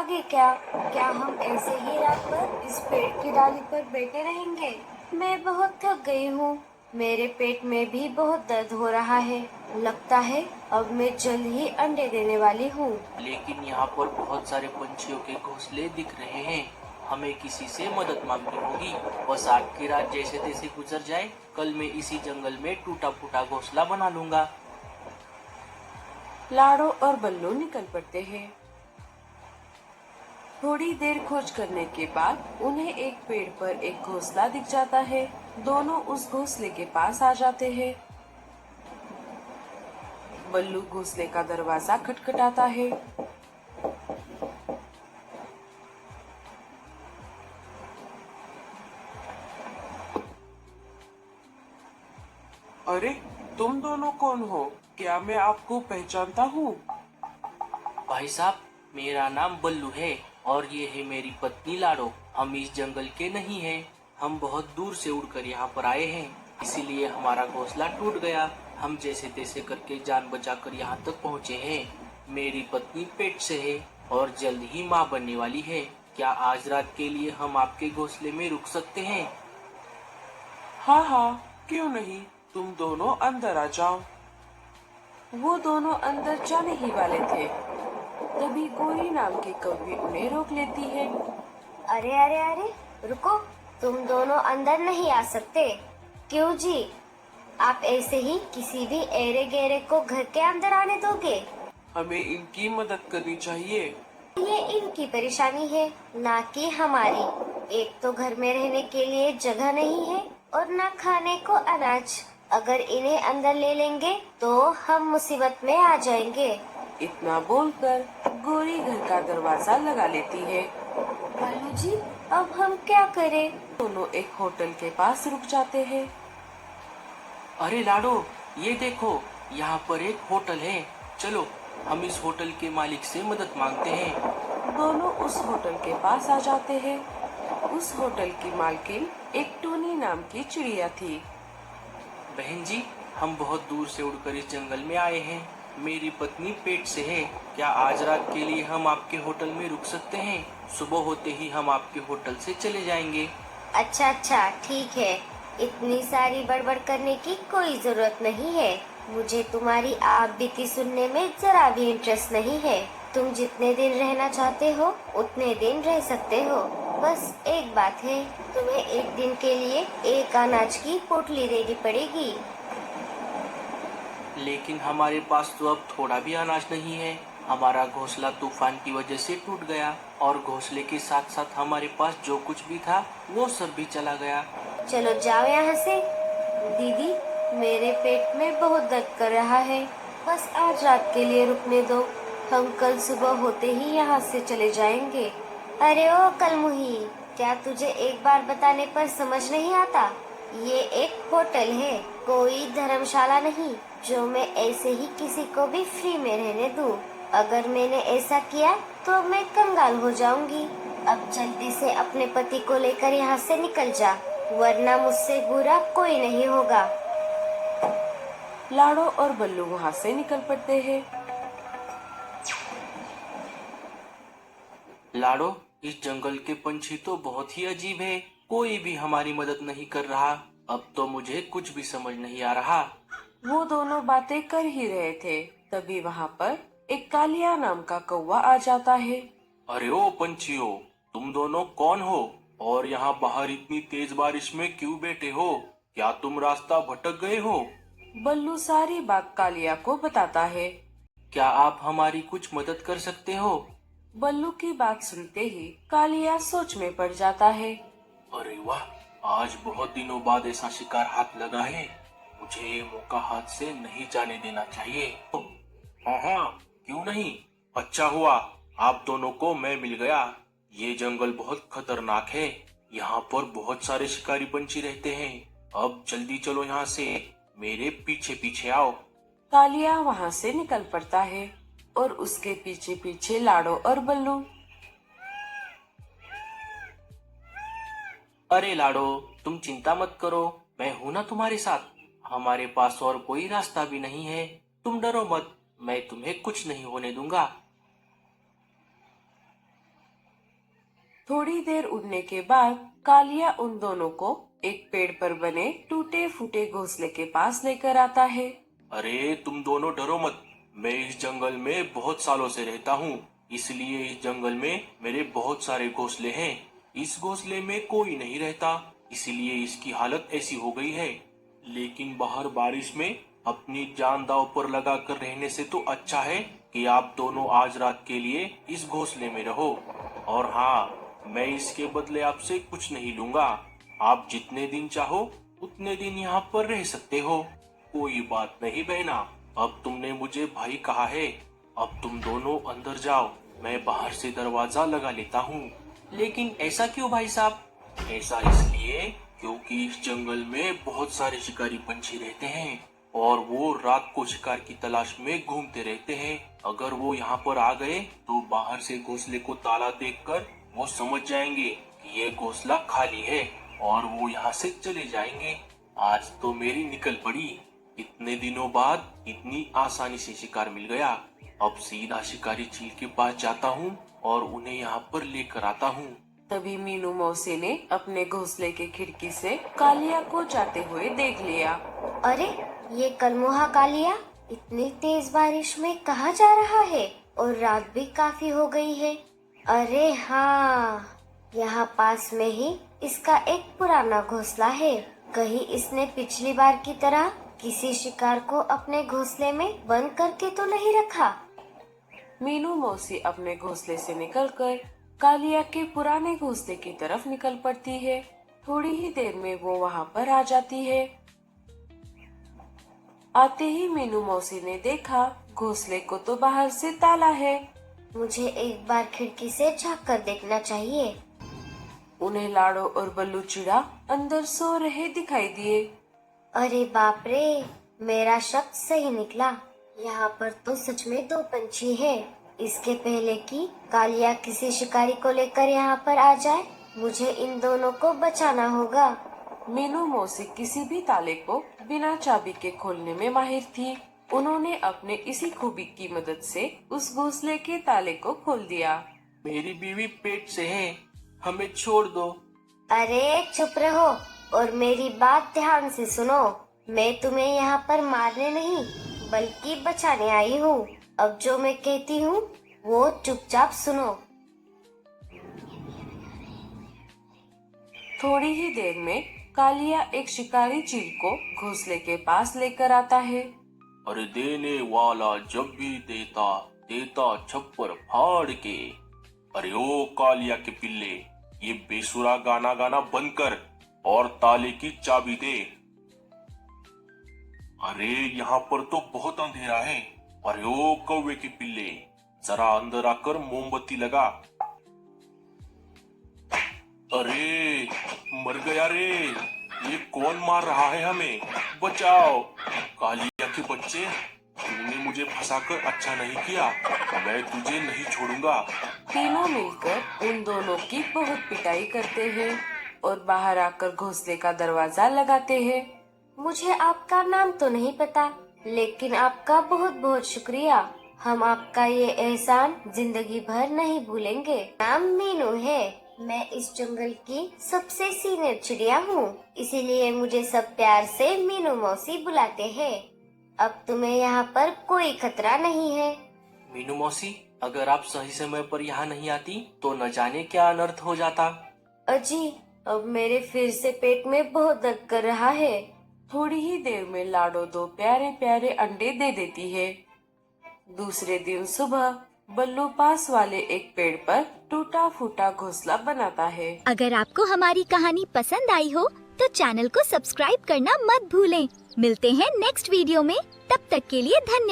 आगे क्या? क्या हम ऐसे ही रात भर इस पेड़ की डाली पर बैठे रहेंगे? मैं बहुत थक गई हूँ। मेरे पेट में भी बहुत दर्द हो रहा है। लगता है अब मैं जल्द ही अंडे देने वाली हूँ। लेकिन यहाँ पर बहुत सारे पंछियों के घोंसले दिख रहे हैं। हमें किसी से मदद मांगनी होगी। बस आज की रात जैसे तैसे गुजर जाए, कल मैं इसी जंगल में टूटा फूटा घोंसला बना लूंगा। लाडो और बल्लू निकल पड़ते हैं। थोड़ी देर खोज करने के बाद उन्हें एक पेड़ पर एक घोंसला दिख जाता है। दोनों उस घोंसले के पास आ जाते हैं। बल्लू घोंसले का दरवाजा खटखटाता है। अरे, तुम दोनों कौन हो? क्या मैं आपको पहचानता हूँ? भाई साहब, मेरा नाम बल्लू है और ये है मेरी पत्नी लाडो। हम इस जंगल के नहीं हैं। हम बहुत दूर से उड़कर यहाँ पर आए हैं, इसीलिए हमारा घोंसला टूट गया। हम जैसे तैसे करके जान बचाकर यहाँ तक पहुँचे हैं। मेरी पत्नी पेट से है और जल्द ही माँ बनने वाली है। क्या आज रात के लिए हम आपके घोंसले में रुक सकते हैं? हाँ हाँ, क्यों नहीं। तुम दोनों अंदर आ जाओ। वो दोनों अंदर जाने ही वाले थे, तभी गोरी नाम की कौवी उन्हें रोक लेती है। अरे अरे अरे, रुको। तुम दोनों अंदर नहीं आ सकते। क्यों जी? आप ऐसे ही किसी भी एरे गहरे को घर के अंदर आने दोगे? हमें इनकी मदद करनी चाहिए। ये इनकी परेशानी है, ना कि हमारी। एक तो घर में रहने के लिए जगह नहीं है और ना खाने को अनाज। अगर इन्हें अंदर ले लेंगे तो हम मुसीबत में आ जाएंगे। इतना बोलकर गोरी घर का दरवाजा लगा लेती है। बल्लू जी, अब हम क्या करें? दोनों एक होटल के पास रुक जाते हैं। अरे लाडो, ये देखो, यहाँ पर एक होटल है। चलो हम इस होटल के मालिक से मदद मांगते हैं। दोनों उस होटल के पास आ जाते हैं। उस होटल की मालकिन एक टूनी नाम की चिड़िया थी। बहन जी, हम बहुत दूर से उड़कर इस जंगल में आए हैं। मेरी पत्नी पेट से है। क्या आज रात के लिए हम आपके होटल में रुक सकते हैं? सुबह होते ही हम आपके होटल से चले जाएंगे। अच्छा अच्छा, ठीक है। इतनी सारी बड़बड़ करने की कोई जरूरत नहीं है। मुझे तुम्हारी आप बीती सुनने में जरा भी इंटरेस्ट नहीं है। तुम जितने दिन रहना चाहते हो उतने दिन रह सकते हो। बस एक बात है, तुम्हें एक दिन के लिए एक अनाज की पोटली देनी पड़ेगी। लेकिन हमारे पास तो अब थोड़ा भी अनाज नहीं है। हमारा घोंसला तूफान की वजह से टूट गया और घोंसले के साथ साथ हमारे पास जो कुछ भी था वो सब भी चला गया। चलो जाओ यहाँ से। दीदी, मेरे पेट में बहुत दर्द कर रहा है। बस आज रात के लिए रुकने दो। हम कल सुबह होते ही यहाँ से चले जाएंगे। अरे ओ कलमुही, क्या तुझे एक बार बताने पर समझ नहीं आता? ये एक होटल है, कोई धर्मशाला नहीं जो मैं ऐसे ही किसी को भी फ्री में रहने दूं। अगर मैंने ऐसा किया तो मैं कंगाल हो जाऊंगी। अब जल्दी से अपने पति को लेकर यहाँ से निकल जा, वरना मुझसे बुरा कोई नहीं होगा। लाडो और बल्लू वहाँ से निकल पड़ते हैं। लाडो, इस जंगल के पंछी तो बहुत ही अजीब है। कोई भी हमारी मदद नहीं कर रहा। अब तो मुझे कुछ भी समझ नहीं आ रहा। वो दोनों बातें कर ही रहे थे, तभी वहाँ पर एक कालिया नाम का कौवा आ जाता है। अरे ओ पंछियों, तुम दोनों कौन हो और यहाँ बाहर इतनी तेज बारिश में क्यों बैठे हो? क्या तुम रास्ता भटक गए हो? बल्लू सारी बात कालिया को बताता है। क्या आप हमारी कुछ मदद कर सकते हो? बल्लू की बात सुनते ही कालिया सोच में पड़ जाता है। अरे वाह, आज बहुत दिनों बाद ऐसा शिकार हाथ लगा है। मुझे ये मौका हाथ से नहीं जाने देना चाहिए। हाँ हाँ, क्यों नहीं। अच्छा हुआ आप दोनों को मैं मिल गया। ये जंगल बहुत खतरनाक है। यहाँ पर बहुत सारे शिकारी पंछी रहते हैं। अब जल्दी चलो यहाँ से, मेरे पीछे पीछे आओ। कालिया वहाँ से निकल पड़ता है और उसके पीछे पीछे लाडो और बल्लू। अरे लाडो, तुम चिंता मत करो, मैं हूं ना तुम्हारे साथ। हमारे पास और कोई रास्ता भी नहीं है। तुम डरो मत, मैं तुम्हें कुछ नहीं होने दूंगा। थोड़ी देर उड़ने के बाद कालिया उन दोनों को एक पेड़ पर बने टूटे फूटे घोंसले के पास लेकर आता है। अरे तुम दोनों डरो मत। मैं इस जंगल में बहुत सालों से रहता हूँ, इसलिए इस जंगल में मेरे बहुत सारे घोंसले हैं। इस घोंसले में कोई नहीं रहता, इसलिए इसकी हालत ऐसी हो गई है। लेकिन बाहर बारिश में अपनी जान दांव पर लगा कर रहने से तो अच्छा है कि आप दोनों आज रात के लिए इस घोंसले में रहो। और हाँ, मैं इसके बदले आपसे कुछ नहीं लूंगा। आप जितने दिन चाहो उतने दिन यहाँ पर रह सकते हो। कोई बात नहीं बहना, अब तुमने मुझे भाई कहा है। अब तुम दोनों अंदर जाओ, मैं बाहर से दरवाजा लगा लेता हूँ। लेकिन ऐसा क्यों भाई साहब? ऐसा इसलिए क्योंकि इस जंगल में बहुत सारे शिकारी पंछी रहते हैं और वो रात को शिकार की तलाश में घूमते रहते हैं। अगर वो यहाँ पर आ गए तो बाहर से घोंसले को ताला देखकर वो समझ जाएंगे कि ये घोंसला खाली है और वो यहाँ से चले जाएंगे। आज तो मेरी निकल पड़ी। इतने दिनों बाद इतनी आसानी से शिकार मिल गया। अब सीधा शिकारी चील के पास जाता हूँ और उन्हें यहाँ पर लेकर आता हूँ। तभी मीनू मौसी ने अपने घोंसले की खिड़की से कालिया को जाते हुए देख लिया। अरे ये कलमुहा कालिया इतनी तेज बारिश में कहाँ जा रहा है? और रात भी काफी हो गई है। अरे हाँ, यहाँ पास में ही इसका एक पुराना घोंसला है। कहीं इसने पिछली बार की तरह किसी शिकार को अपने घोंसले में बंद करके तो नहीं रखा? मीनू मौसी अपने घोंसले से निकलकर कालिया के पुराने घोंसले की तरफ निकल पड़ती है। थोड़ी ही देर में वो वहाँ पर आ जाती है। आते ही मीनू मौसी ने देखा घोंसले को तो बाहर से ताला है। मुझे एक बार खिड़की से झांक कर देखना चाहिए। उन्हें लाड़ो और बल्लू चिड़ा अंदर सो रहे दिखाई दिए। अरे बाप रे, मेरा शक सही निकला। यहाँ पर तो सच में दो पंछी हैं। इसके पहले कि कालिया किसी शिकारी को लेकर यहाँ पर आ जाए, मुझे इन दोनों को बचाना होगा। मीनू मौसी किसी भी ताले को बिना चाबी के खोलने में माहिर थी। उन्होंने अपने इसी खूबी की मदद से उस घोंसले के ताले को खोल दिया। मेरी बीवी पेट से है, हमें छोड़ दो। अरे चुप रहो और मेरी बात ध्यान से सुनो। मैं तुम्हें यहाँ पर मारने नहीं बल्कि बचाने आई हूँ। अब जो मैं कहती हूँ वो चुपचाप सुनो। थोड़ी ही देर में कालिया एक शिकारी चील को घोंसले के पास लेकर आता है। अरे देने वाला जब भी देता, देता छप्पर फाड़ के। अरे ओ कालिया के पिल्ले, ये बेसुरा गाना गाना बंद कर और ताले की चाबी दे। अरे यहाँ पर तो बहुत अंधेरा है। अरे ओ कौवे के पिल्ले, जरा अंदर आकर मोमबत्ती लगा। अरे मर गया रे, ये कौन मार रहा है हमें? बचाओ। कालिया के बच्चे, तूने मुझे फंसाकर अच्छा नहीं किया, मैं तुझे नहीं छोड़ूंगा। तीनों मिलकर उन दोनों की बहुत पिटाई करते हैं और बाहर आकर घोंसले का दरवाजा लगाते हैं। मुझे आपका नाम तो नहीं पता, लेकिन आपका बहुत बहुत शुक्रिया। हम आपका ये एहसान जिंदगी भर नहीं भूलेंगे। नाम मीनू है। मैं इस जंगल की सबसे सीनियर चिड़िया हूँ, इसीलिए मुझे सब प्यार से मीनू मौसी बुलाते हैं। अब तुम्हें यहाँ पर कोई खतरा नहीं है। मीनू मौसी, अगर आप सही समय पर यहाँ नहीं आती तो न जाने क्या अनर्थ हो जाता। अजी, अब मेरे फिर से पेट में बहुत दर्द कर रहा है। थोड़ी ही देर में लाडो दो प्यारे प्यारे अंडे दे देती है। दूसरे दिन सुबह बल्लू पास वाले एक पेड़ पर टूटा फूटा घोंसला बनाता है। अगर आपको हमारी कहानी पसंद आई हो तो चैनल को सब्सक्राइब करना मत भूलें। मिलते हैं नेक्स्ट वीडियो में, तब तक के लिए धन्यवाद।